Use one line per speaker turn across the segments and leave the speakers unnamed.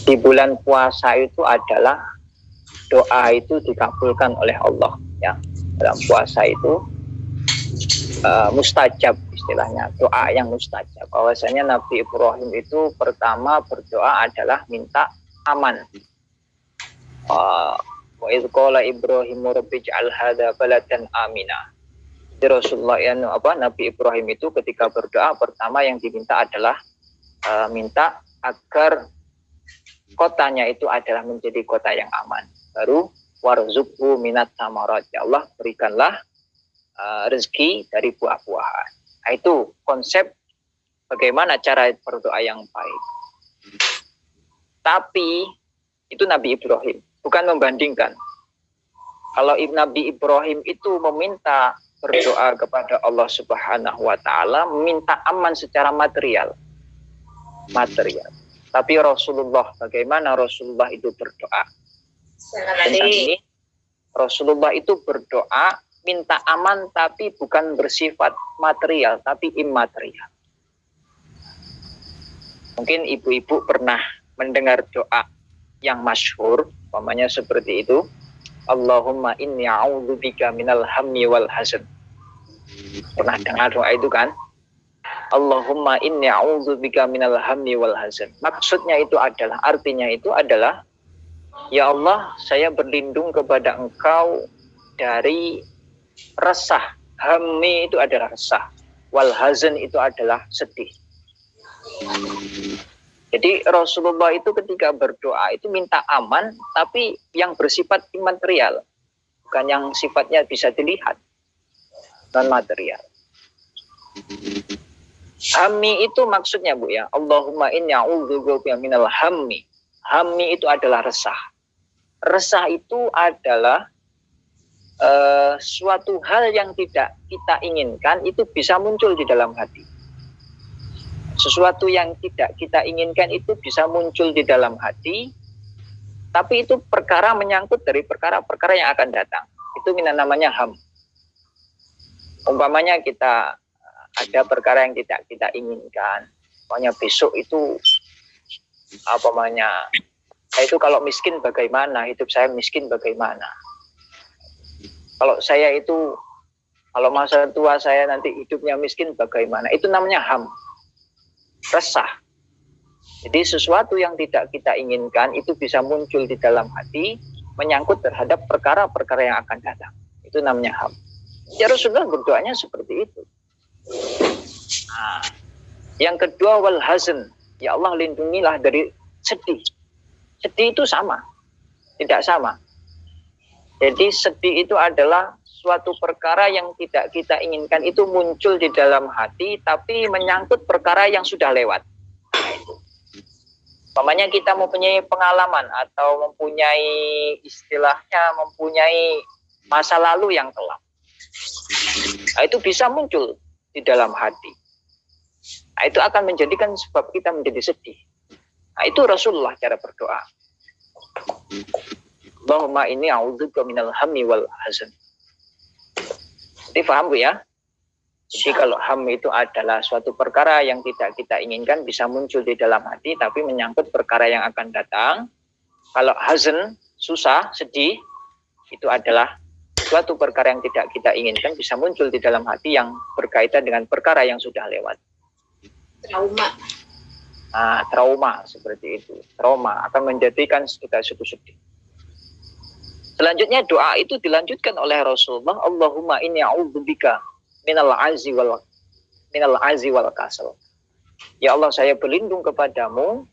Di bulan puasa itu adalah doa itu dikabulkan oleh Allah ya. Dalam puasa itu mustajab istilahnya, doa yang mustajab. Bahwasanya Nabi Ibrahim itu pertama berdoa adalah minta aman. Wa idz qala Ibrahim rabbi ij'al hadza baladan amina. Jadi Rasulullah Nabi Ibrahim itu ketika berdoa pertama yang diminta adalah minta agar kotanya itu adalah menjadi kota yang aman. Baru warzuqhu minat samarat, ya Allah berikanlah rezeki dari buah-buahan. Nah, itu konsep bagaimana cara berdoa yang baik. Tapi itu Nabi Ibrahim, bukan membandingkan. Kalau Nabi Ibrahim itu meminta berdoa kepada Allah Subhanahu wa taala, meminta aman secara material. Tapi Rasulullah, bagaimana Rasulullah itu berdoa? Tentang ini Rasulullah itu berdoa minta aman tapi bukan bersifat material tapi immaterial. Mungkin ibu-ibu pernah mendengar doa yang masyhur, umpamanya seperti itu. Allahumma inni a'udzubika minal hammi wal hazan. Pernah dengar doa itu kan? Allahumma inni a'udzubika minal hammi wal hazan. Maksudnya itu adalah, artinya itu adalah, ya Allah, saya berlindung kepada Engkau dari resah. Hammi itu adalah resah, wal hazan itu adalah sedih. Jadi Rasulullah itu ketika berdoa itu minta aman tapi yang bersifat imaterial, bukan yang sifatnya bisa dilihat, non material. Hammi itu maksudnya Bu ya, Allahumma inni a'udzubika minal hammi. Hammi itu adalah resah. Resah itu adalah suatu hal yang tidak kita inginkan itu bisa muncul di dalam hati. Sesuatu yang tidak kita inginkan itu bisa muncul di dalam hati, tapi itu perkara menyangkut dari perkara-perkara yang akan datang. Itu namanya ham. Umpamanya kita ada perkara yang tidak kita inginkan. Pokoknya besok itu saya itu kalau miskin bagaimana, hidup saya miskin bagaimana. Kalau masa tua saya nanti hidupnya miskin bagaimana. Itu namanya ham. Resah. Jadi sesuatu yang tidak kita inginkan itu bisa muncul di dalam hati, menyangkut terhadap perkara-perkara yang akan datang. Itu namanya ham. Ya Rasulullah berdoanya seperti itu. Nah, yang kedua wal hazan, ya Allah lindungilah dari sedih. Sedih itu sama, tidak sama. Jadi sedih itu adalah suatu perkara yang tidak kita inginkan itu muncul di dalam hati, tapi menyangkut perkara yang sudah lewat. Nah, itu. Umpamanya kita mempunyai pengalaman atau mempunyai masa lalu yang kelam. Nah, itu bisa muncul di dalam hati. Nah, itu akan menjadikan sebab kita menjadi sedih. Nah, itu Rasulullah cara berdoa. Allahumma inni a'udzubika minal hammi wal hazan. Jadi paham Bu ya? Jadi kalau ham itu adalah suatu perkara yang tidak kita inginkan bisa muncul di dalam hati tapi menyangkut perkara yang akan datang. Kalau hazan, susah, sedih, itu adalah suatu perkara yang tidak kita inginkan bisa muncul di dalam hati yang berkaitan dengan perkara yang sudah lewat.
Trauma.
Nah, trauma seperti itu. Trauma akan menjadikan kita sedih. Selanjutnya doa itu dilanjutkan oleh Rasulullah, Allahumma inni a'udzubika minal azzi wal kasal. Ya Allah, saya berlindung kepadamu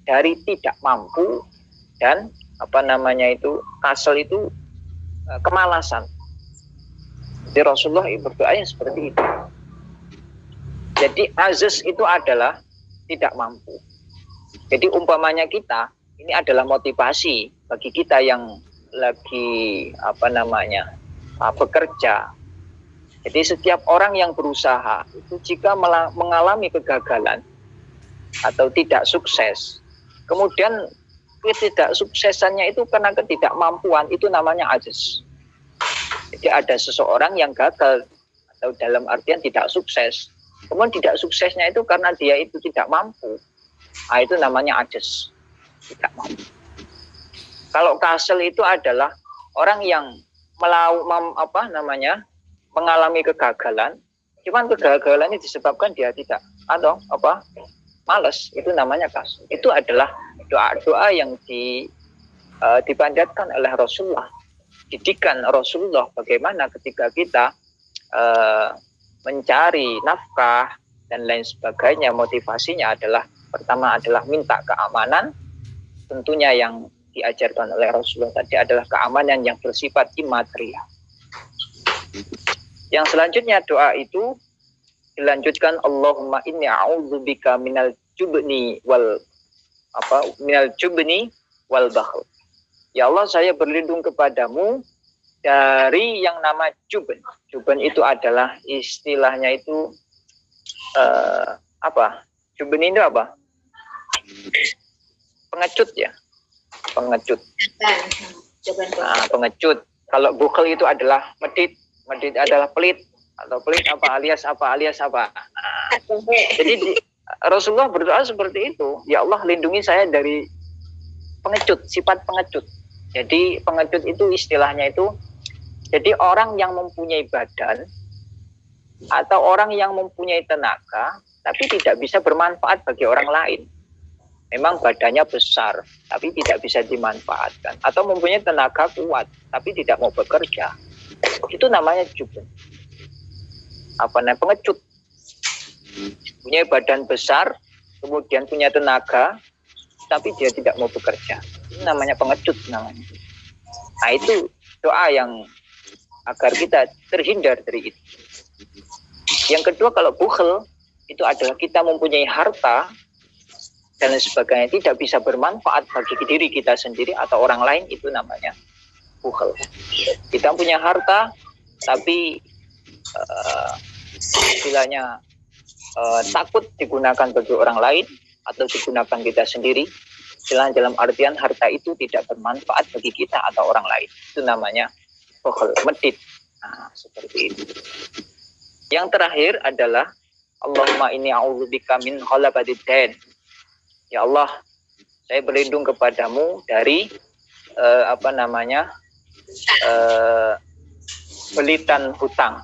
dari tidak mampu dan kasal itu kemalasan. Jadi Rasulullah berdoanya seperti itu. Jadi azz itu adalah tidak mampu. Jadi umpamanya kita, ini adalah motivasi bagi kita yang lagi bekerja. Jadi setiap orang yang berusaha itu jika mengalami kegagalan atau tidak sukses, kemudian ketidaksuksesannya itu karena ketidakmampuan, itu namanya ajaz. Jadi ada seseorang yang gagal atau dalam artian tidak sukses, kemudian tidak suksesnya itu karena dia itu tidak mampu. Nah, itu namanya ajaz. tidak mau. Kalau kasal itu adalah orang yang mengalami kegagalan, cuman kegagalannya disebabkan dia tidak atau malas, itu namanya kasal. Itu adalah doa-doa yang dipanjatkan oleh Rasulullah, didikan Rasulullah bagaimana ketika kita mencari nafkah dan lain sebagainya. Motivasinya adalah pertama adalah minta keamanan, tentunya yang diajarkan oleh Rasulullah tadi adalah keamanan yang bersifat imaterial. Yang selanjutnya doa itu dilanjutkan, Allahumma inni a'udzubika minal jubni wal bakhl. Ya Allah, saya berlindung kepadamu dari yang nama jubn. Jubn itu adalah istilahnya itu Jubn itu apa? Pengecut ya. Pengecut. Nah, pengecut. Kalau bukhl itu adalah medit. Medit adalah pelit. Atau pelit alias apa. Nah, jadi Rasulullah berdoa seperti itu. Ya Allah, lindungi saya dari pengecut, sifat pengecut. Jadi pengecut itu istilahnya itu, jadi orang yang mempunyai badan atau orang yang mempunyai tenaga tapi tidak bisa bermanfaat bagi orang lain. Memang badannya besar tapi tidak bisa dimanfaatkan, atau mempunyai tenaga kuat tapi tidak mau bekerja. Itu namanya jubn. Pengecut. Punya badan besar, kemudian punya tenaga tapi dia tidak mau bekerja. Itu namanya pengecut namanya. Nah, itu doa yang agar kita terhindar dari itu. Yang kedua, kalau bukhl itu adalah kita mempunyai harta dan sebagainya tidak bisa bermanfaat bagi diri kita sendiri atau orang lain, itu namanya bukhl. Kita punya harta tapi istilahnya takut digunakan bagi orang lain atau digunakan kita sendiri. Dalam artian harta itu tidak bermanfaat bagi kita atau orang lain. Itu namanya bukhl, medit. Nah, seperti itu. Yang terakhir adalah Allahumma inni a'udzubika min ghalabatid dain. Ya Allah, saya berlindung kepadamu dari belitan hutang.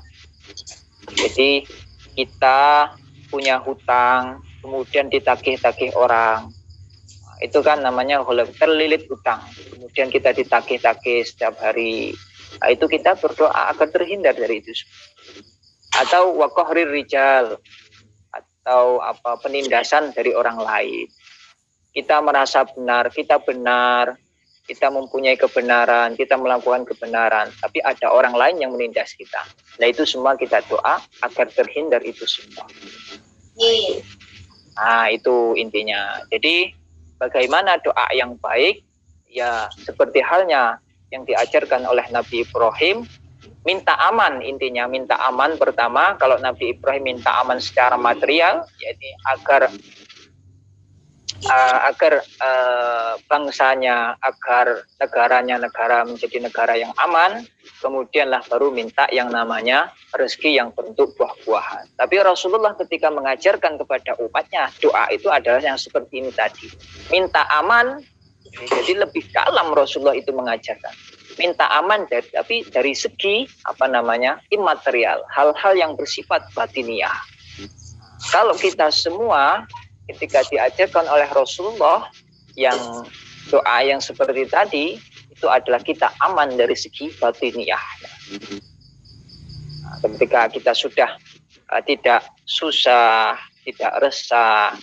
Jadi kita punya hutang, kemudian ditagih-tagih orang. Itu kan namanya terlilit hutang. Kemudian kita ditagih-tagih setiap hari. Nah, itu kita berdoa agar terhindar dari itu. Atau waqahrir rijal, atau penindasan dari orang lain. Kita merasa benar, kita mempunyai kebenaran, kita melakukan kebenaran, tapi ada orang lain yang menindas kita. Nah, itu semua kita doa agar terhindar itu semua. Nah, itu intinya. Jadi bagaimana doa yang baik? Ya seperti halnya yang diajarkan oleh Nabi Ibrahim, minta aman. Intinya minta aman pertama. Kalau Nabi Ibrahim minta aman secara material, yaitu agar bangsanya, agar negara menjadi negara yang aman. Kemudianlah baru minta yang namanya rezeki yang bentuk buah-buahan. Tapi Rasulullah ketika mengajarkan kepada umatnya, doa itu adalah yang seperti ini tadi. Minta aman, jadi lebih dalam Rasulullah itu mengajarkan. Minta aman tapi dari segi imaterial, hal-hal yang bersifat batiniah. Kalau kita semua ketika diajarkan oleh Rasulullah yang doa yang seperti tadi, itu adalah kita aman dari segi batiniah. Nah, ketika kita sudah tidak susah, tidak resah,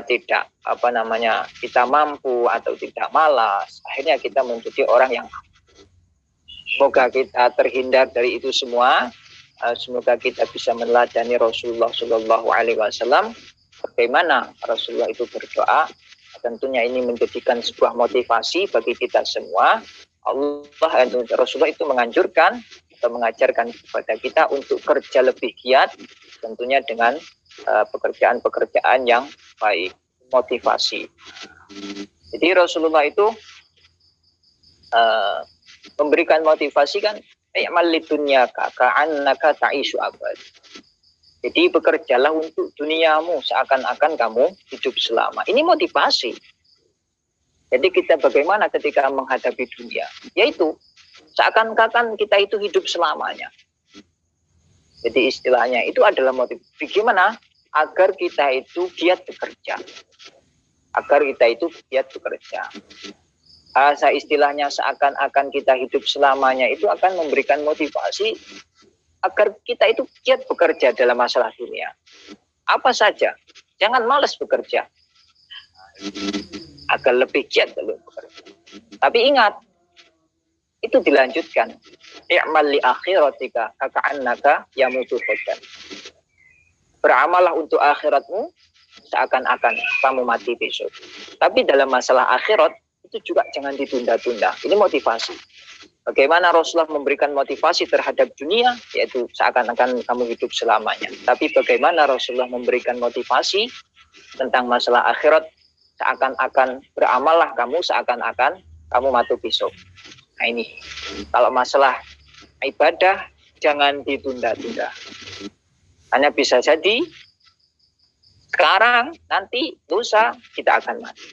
tidak kita mampu atau tidak malas, akhirnya kita menjadi orang yang semoga kita terhindar dari itu semua. Semoga kita bisa meneladani Rasulullah Shallallahu Alaihi Wasallam. Bagaimana Rasulullah itu berdoa. Tentunya ini menjadikan sebuah motivasi bagi kita semua. Rasulullah itu menganjurkan atau mengajarkan kepada kita untuk kerja lebih giat, tentunya dengan pekerjaan-pekerjaan yang baik, motivasi. Jadi Rasulullah itu memberikan motivasi kan, i'mal lidunyaka ka'annaka ta'ishu abad. Jadi bekerjalah untuk duniamu seakan-akan kamu hidup selama. Ini motivasi. Jadi kita bagaimana ketika menghadapi dunia? Yaitu seakan-akan kita itu hidup selamanya. Jadi istilahnya itu adalah motif. Bagaimana agar kita itu giat bekerja. Agar kita itu giat bekerja. Bahasa istilahnya seakan-akan kita hidup selamanya itu akan memberikan motivasi agar kita itu giat bekerja dalam masalah dunia. Apa saja, jangan malas bekerja. Agar lebih giat dalam bekerja. Tapi ingat, itu dilanjutkan. I'mal li akhiratika kaka'annaka yamutu ghadan. Beramallah untuk akhiratmu seakan-akan kamu mati besok. Tapi dalam masalah akhirat itu juga jangan ditunda-tunda. Ini motivasi. Bagaimana Rasulullah memberikan motivasi terhadap dunia, yaitu seakan-akan kamu hidup selamanya. Tapi bagaimana Rasulullah memberikan motivasi tentang masalah akhirat, seakan-akan beramallah kamu seakan-akan kamu mati besok. Nah ini, kalau masalah ibadah jangan ditunda-tunda. Hanya bisa jadi sekarang, nanti, lusa kita akan mati.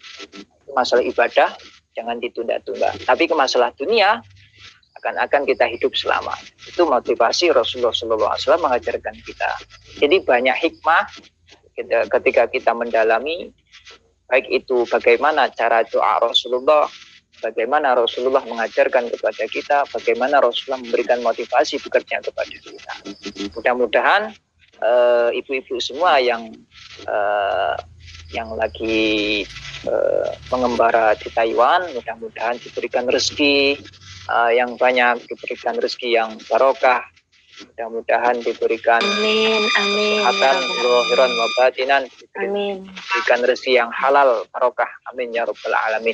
Masalah ibadah jangan ditunda-tunda. Tapi ke masalah dunia akan kita hidup selama. Itu motivasi Rasulullah SAW mengajarkan kita. Jadi banyak hikmah ketika kita mendalami, baik itu bagaimana cara doa Rasulullah, bagaimana Rasulullah mengajarkan kepada kita, bagaimana Rasulullah memberikan motivasi bekerja kepada kita. Mudah-mudahan ibu-ibu semua yang lagi mengembara di Taiwan, mudah-mudahan diberikan rezeki yang banyak, diberikan rezeki yang barokah, mudah-mudahan diberikan kesehatan zahiran wa batinan, diberikan rezeki yang halal barokah, amin ya rabbal alamin.